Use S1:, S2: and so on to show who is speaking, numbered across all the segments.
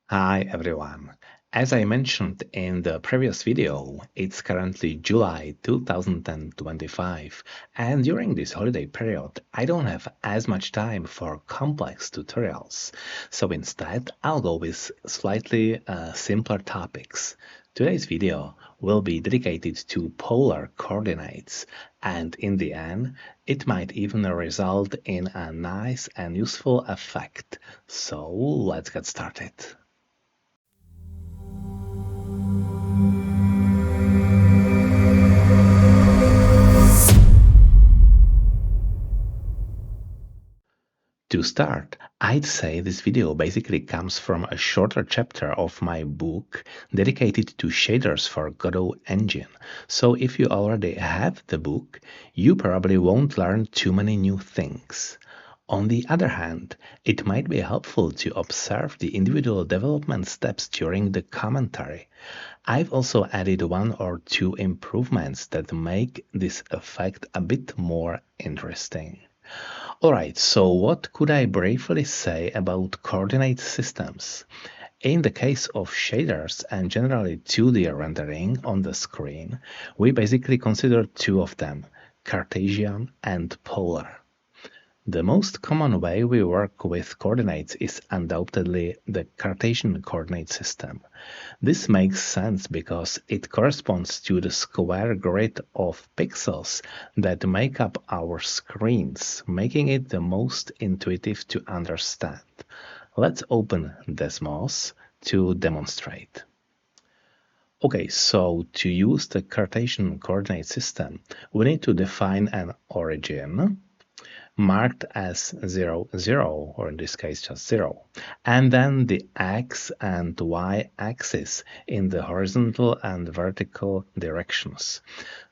S1: Hi everyone. As I mentioned in the previous video, it's currently July 2025, and during this holiday period, I don't have as much time for complex tutorials. So instead, I'll go with slightly simpler topics. Today's video will be dedicated to polar coordinates, and in the end, it might even result in a nice and useful effect. So let's get started. To start, I'd say this video basically comes from a shorter chapter of my book dedicated to shaders for Godot engine. So if you already have the book, you probably won't learn too many new things. On the other hand, it might be helpful to observe the individual development steps during the commentary. I've also added one or two improvements that make this effect a bit more interesting. Alright, so what could I briefly say about coordinate systems? In the case of shaders and generally 2D rendering on the screen, we basically consider two of them, Cartesian and polar. The most common way we work with coordinates is undoubtedly the Cartesian coordinate system. This makes sense because it corresponds to the square grid of pixels that make up our screens, making it the most intuitive to understand. Let's open Desmos to demonstrate. Okay, so to use the Cartesian coordinate system, we need to define an origin marked as 0, 0, or in this case just 0, and then the x and y axis in the horizontal and vertical directions.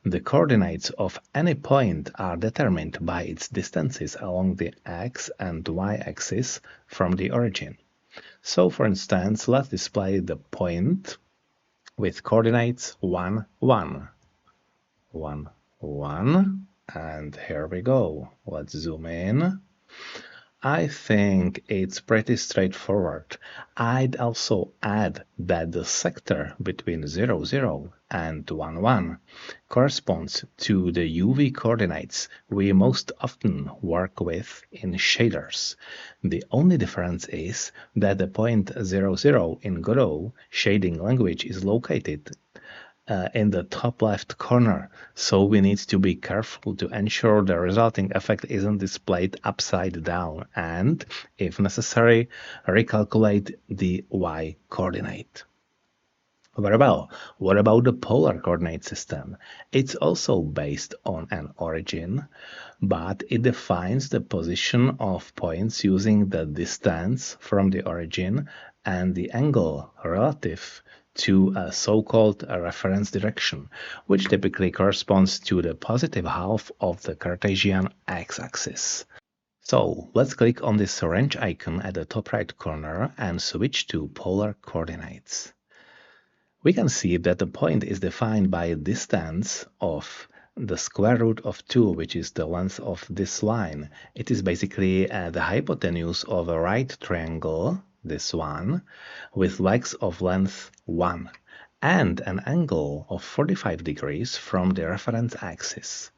S1: The coordinates of any point are determined by its distances along the x and y axis from the origin. So for instance, let's display the point with coordinates 1, 1, 1, 1, and here we go. Let's zoom in. I think it's pretty straightforward. I'd also add that the sector between 0, 0 and 1, 1 corresponds to the UV coordinates we most often work with in shaders. The only difference is that the point 0, 0 in Godot shading language is located in the top left corner, so we need to be careful to ensure the resulting effect isn't displayed upside down and, if necessary, recalculate the y coordinate. Very well, what about the polar coordinate system? It's also based on an origin, but it defines the position of points using the distance from the origin and the angle relative to a so-called reference direction, which typically corresponds to the positive half of the Cartesian x-axis. So let's click on this wrench icon at the top right corner and switch to polar coordinates. We can see that the point is defined by a distance of the square root of 2, which is the length of this line. It is basically the hypotenuse of a right triangle, this one, with legs of length 1, and an angle of 45 degrees from the reference axis.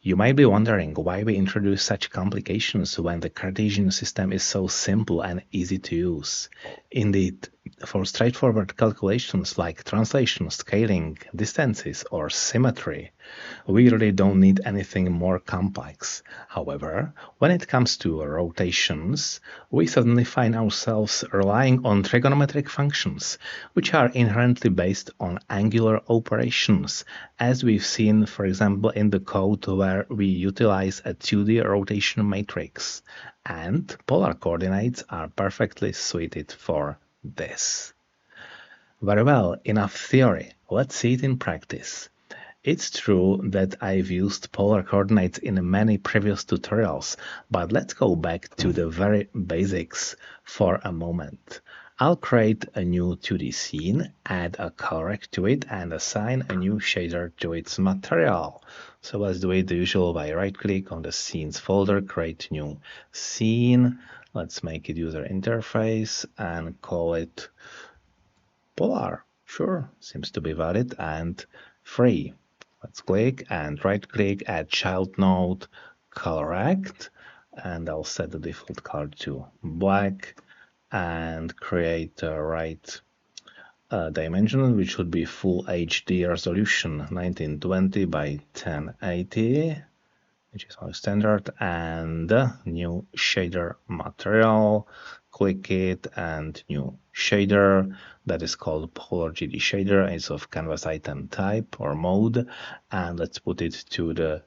S1: You might be wondering why we introduce such complications when the Cartesian system is so simple and easy to use. Indeed, for straightforward calculations like translation, scaling, distances, or symmetry, we really don't need anything more complex. However, when it comes to rotations, we suddenly find ourselves relying on trigonometric functions, which are inherently based on angular operations, as we've seen, for example, in the code where we utilize a 2D rotation matrix. And polar coordinates are perfectly suited for this. Very well, enough theory. Let's see it in practice. It's true that I've used polar coordinates in many previous tutorials, but let's go back to the very basics for a moment. I'll create a new 2D scene, add a color to it, and assign a new shader to its material. So let's do it the usual by right-click on the scenes folder, create new scene. Let's make it user interface and call it polar. Sure, seems to be valid and free. Let's click and right click, add child node, correct, and I'll set the default color to black and create a right dimension, which would be full HD resolution 1920 by 1080, which is our standard, and new shader material. Click it and new shader that is called Polar GD shader. It's of canvas item type or mode, and let's put it to the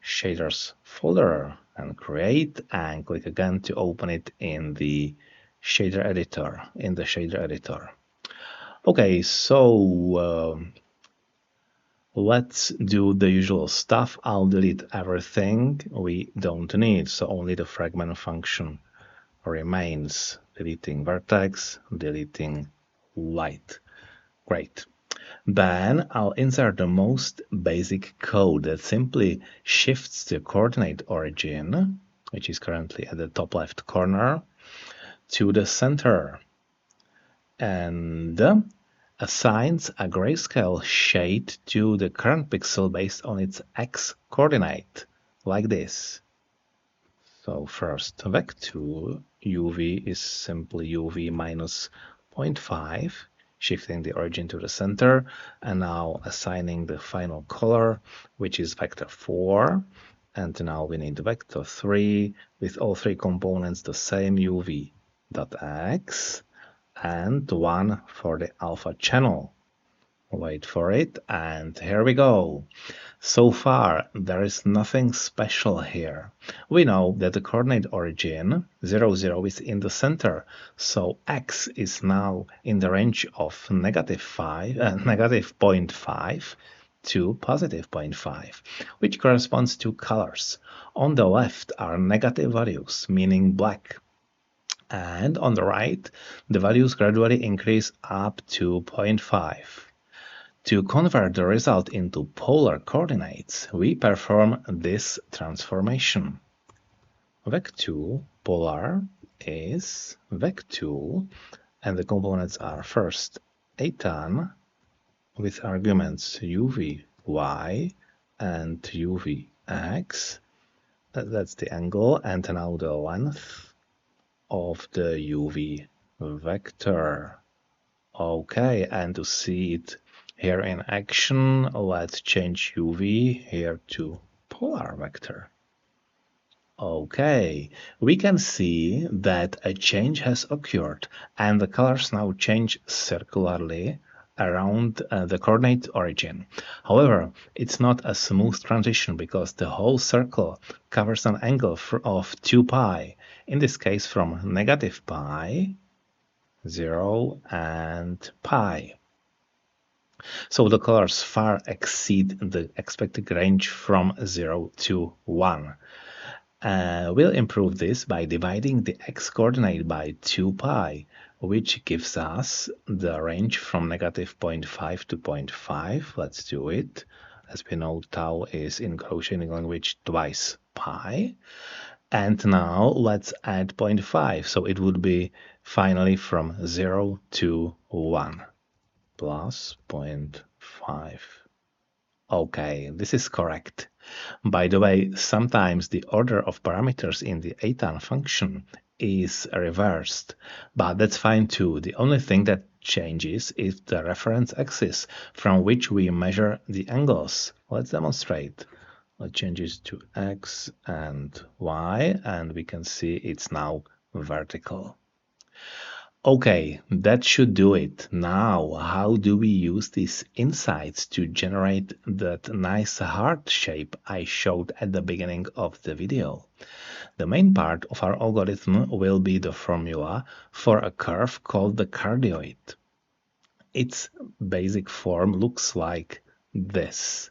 S1: shaders folder and create, and click again to open it in the shader editor. Okay, so let's do the usual stuff. I'll delete everything we don't need, so only the fragment function remains. Deleting vertex, deleting light. Great. Then I'll insert the most basic code that simply shifts the coordinate origin, which is currently at the top left corner, to the center, and assigns a grayscale shade to the current pixel based on its x coordinate, like this. So first, vec2 uv is simply uv minus 0.5, shifting the origin to the center, and now assigning the final color, which is vector 4. And now we need vector 3 with all three components the same uv dot x, and 1 for the alpha channel. Wait for it, and here we go. So far, there is nothing special here. We know that the coordinate origin 0, 0 is in the center, so x is now in the range of negative 0.5 to positive 0.5, which corresponds to colors. On the left are negative values, meaning black. And on the right, the values gradually increase up to 0.5. To convert the result into polar coordinates, we perform this transformation. Vec2 polar is vec2, and the components are first atan with arguments uv y and uv x. That's the angle, and now the length of the UV vector. Okay, and to see it here in action, let's change UV here to polar vector. Okay, we can see that a change has occurred, and the colors now change circularly around the coordinate origin. However, it's not a smooth transition because the whole circle covers an angle of 2 pi, in this case from negative pi, 0, and pi. So the colors far exceed the expected range from 0 to 1. We'll improve this by dividing the x-coordinate by 2 pi, which gives us the range from negative 0.5 to 0.5. Let's do it. As we know, tau is in Gaussian language twice pi. And now let's add 0.5. So it would be finally from 0 to 1 plus 0.5. Okay, this is correct. By the way, sometimes the order of parameters in the atan function is reversed, but that's fine too. The only thing that changes is the reference axis from which we measure the angles. Let's demonstrate. Let's change it to x and y, and we can see it's now vertical. Okay, that should do it. Now, how do we use these insights to generate that nice heart shape I showed at the beginning of the video? The main part of our algorithm will be the formula for a curve called the cardioid. Its basic form looks like this.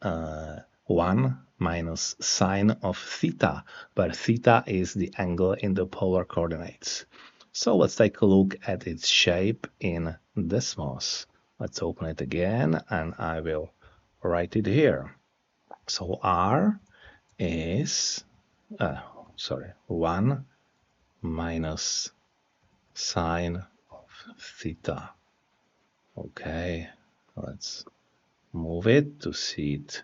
S1: 1 minus sine of theta, where theta is the angle in the polar coordinates. So let's take a look at its shape in Desmos. Let's open it again, and I will write it here. So R is 1 minus sine of theta. Okay, let's move it to see it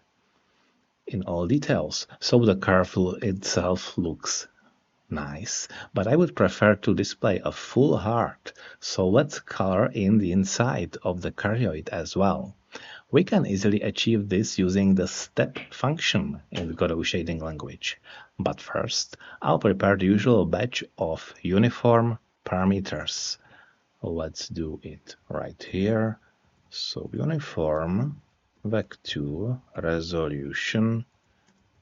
S1: in all details. So the curve itself looks nice, but I would prefer to display a full heart. So let's color in the inside of the cardioid as well. We can easily achieve this using the step function in the Godot shading language. But first, I'll prepare the usual batch of uniform parameters. Let's do it right here. So uniform vec2 resolution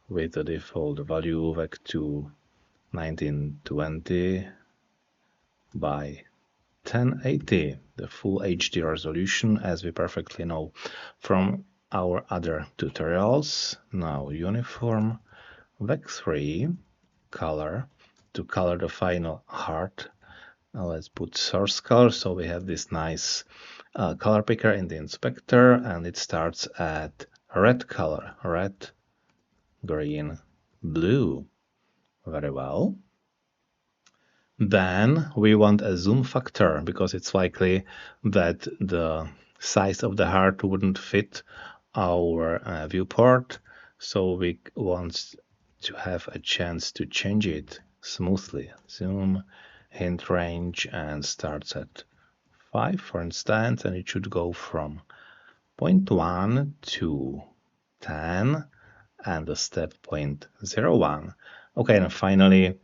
S1: with the default value vec2 1920 by 1080, the full HD resolution, as we perfectly know from our other tutorials. Now uniform vec3 color to color the final heart. Now let's put source color, so we have this nice color picker in the inspector, and it starts at red color, red, green, blue. Very well. Then we want a zoom factor because it's likely that the size of the heart wouldn't fit our viewport. So we want to have a chance to change it smoothly. Zoom, hint range, and starts at 5, for instance, and it should go from 0.1 to 10 and the step 0.01. Okay, and finally,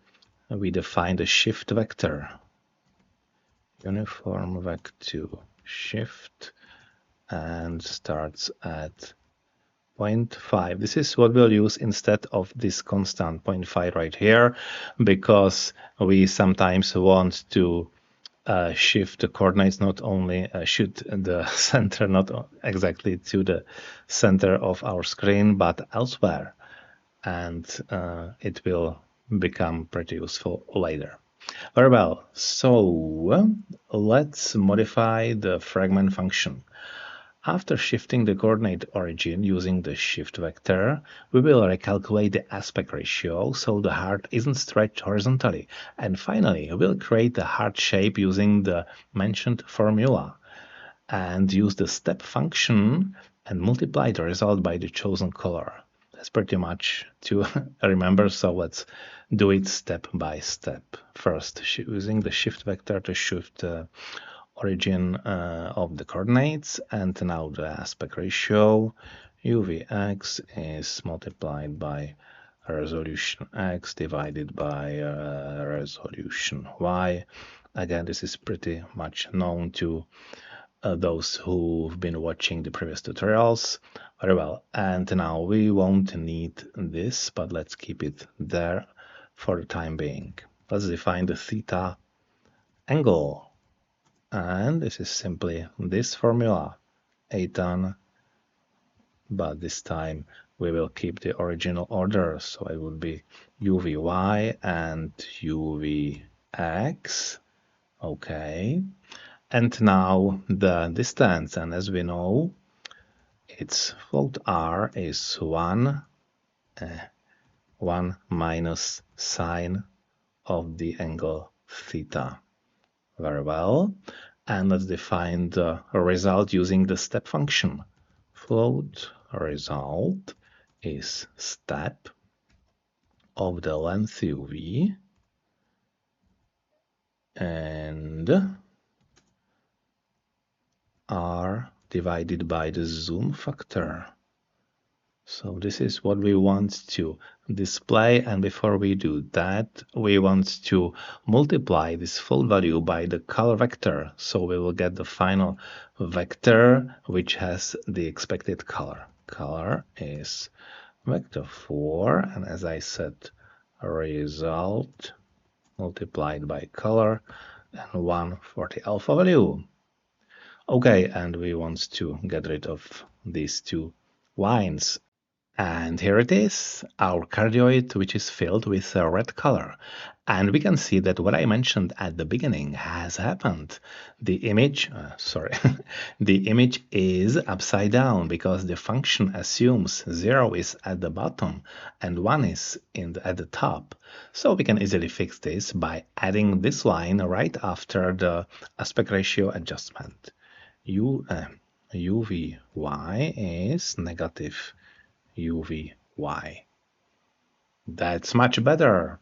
S1: we define the shift vector. Uniform vec2 shift and starts at 0.5. This is what we'll use instead of this constant 0.5 right here, because we sometimes want to shift the coordinates, not only shoot the center not exactly to the center of our screen, but elsewhere. And it will become pretty useful later. Very well, so let's modify the fragment function. After shifting the coordinate origin using the shift vector, we will recalculate the aspect ratio so the heart isn't stretched horizontally. And finally, we'll create the heart shape using the mentioned formula and use the step function and multiply the result by the chosen color. That's pretty much to remember, so let's do it step by step. First, using the shift vector to shift origin of the coordinates, and now the aspect ratio uvx is multiplied by resolution x divided by resolution y. Again, this is pretty much known to those who've been watching the previous tutorials. Very well, and now we won't need this, but let's keep it there for the time being. Let's define the theta angle, and this is simply this formula, atan, but this time we will keep the original order, so it would be uvy and uvx. Okay, and now the distance, and as we know, its float r is 1 minus sine of the angle theta. Very well, and let's define the result using the step function. Float result is step of the length uv and r divided by the zoom factor. So this is what we want to display, and before we do that, we want to multiply this full value by the color vector, so we will get the final vector which has the expected color. Color is vector 4, and as I said, result multiplied by color and 1 for the alpha value. Okay, and we want to get rid of these two lines. And here it is, our cardioid, which is filled with a red color. And we can see that what I mentioned at the beginning has happened. The image, the image is upside down because the function assumes 0 is at the bottom and 1 is at the top. So we can easily fix this by adding this line right after the aspect ratio adjustment. UVY is negative UVY. That's much better.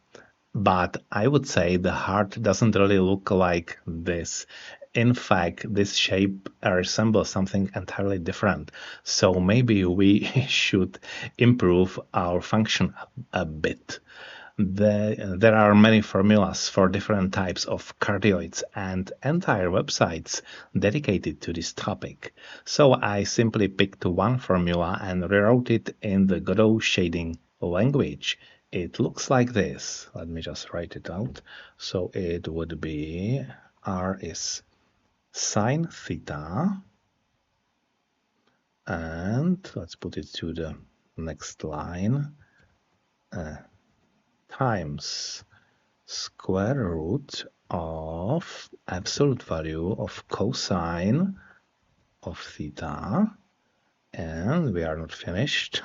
S1: But I would say the heart doesn't really look like this. In fact, this shape resembles something entirely different. So maybe we should improve our function a bit. There are many formulas for different types of cardioids and entire websites dedicated to this topic. So I simply picked one formula and rewrote it in the Godot shading language. It looks like this. Let me just write it out. So it would be R is sine theta, and let's put it to the next line, times square root of absolute value of cosine of theta, and we are not finished.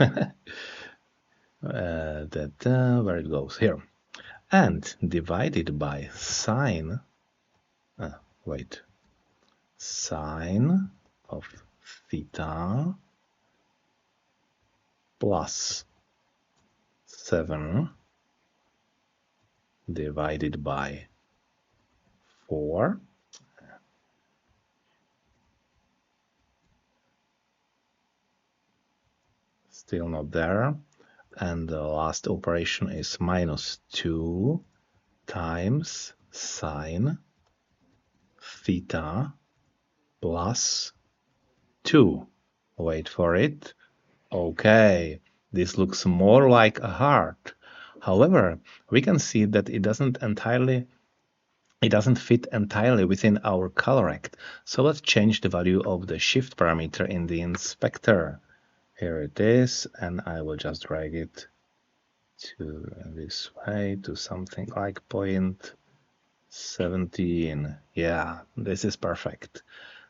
S1: Where it goes here, and divided by sine, sine of theta plus 7 divided by 4. Still not there. And the last operation is minus 2 times sine theta plus 2. Wait for it. Okay, this looks more like a heart. However, we can see that it doesn't fit entirely within our colorect. So let's change the value of the shift parameter in the inspector. Here it is, and I will just drag it to this way to something like 0.17. Yeah, this is perfect.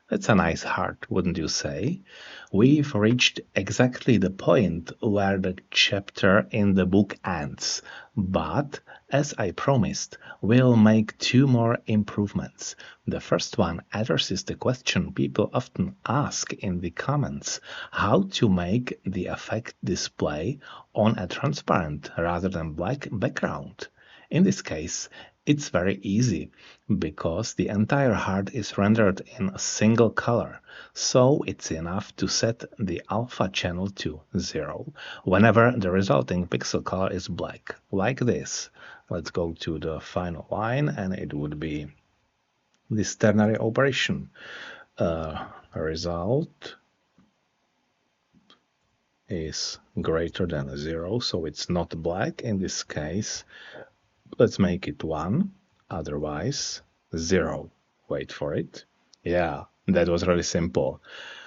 S1: That's a nice heart, wouldn't you say? We've reached exactly the point where the chapter in the book ends. But, as I promised, we'll make 2 more improvements. The first one addresses the question people often ask in the comments: how to make the effect display on a transparent rather than black background. In this case, it's very easy because the entire heart is rendered in a single color, so it's enough to set the alpha channel to 0 whenever the resulting pixel color is black, like this. Let's go to the final line, and it would be this ternary operation. Result is greater than 0, so it's not black in this case. Let's make it 1, otherwise 0. Wait for it. Yeah, that was really simple.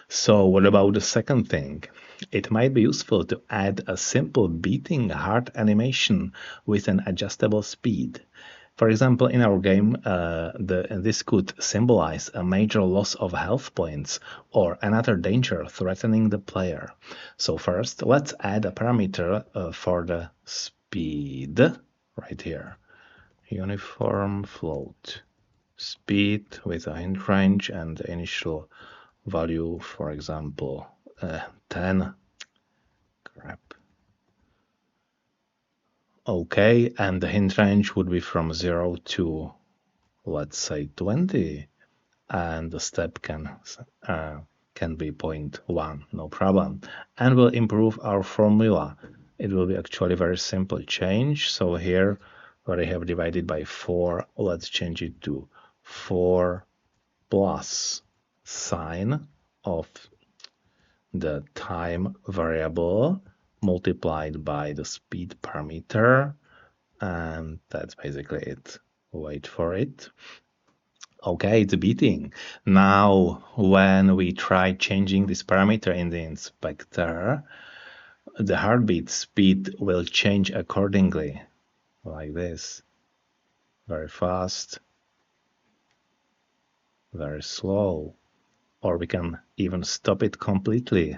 S1: So what about the second thing? It might be useful to add a simple beating heart animation with an adjustable speed. For example, in our game, this could symbolize a major loss of health points or another danger threatening the player. So first, let's add a parameter for the speed right here. Uniform float. Speed with a hint range and the initial value, for example, 10. Crap. Okay, and the hint range would be from 0 to, let's say, 20, and the step can be 0.1, no problem. And we'll improve our formula. It will be actually very simple change. So here, where I have divided by 4, let's change it to 4 plus sine of the time variable multiplied by the speed parameter, and that's basically it. Wait for it. Okay, it's beating. Now, when we try changing this parameter in the inspector, The heartbeat speed will change accordingly, like this. Very fast, very slow, or we can even stop it completely.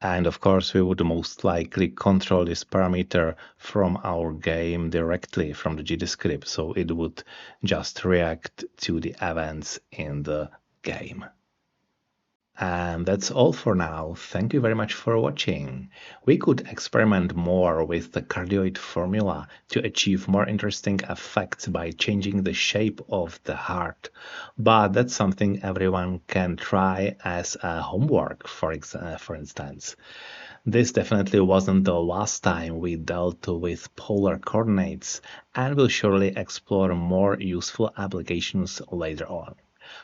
S1: And of course, we would most likely control this parameter from our game directly from the GDScript, so it would just react to the events in the game. And that's all for now. Thank you very much for watching. We could experiment more with the cardioid formula to achieve more interesting effects by changing the shape of the heart. But that's something everyone can try as a homework, for instance. This definitely wasn't the last time we dealt with polar coordinates, and we'll surely explore more useful applications later on.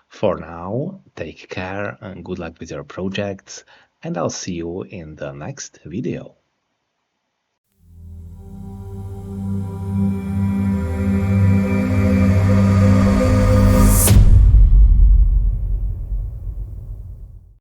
S1: For now, take care and good luck with your projects, and I'll see you in the next video.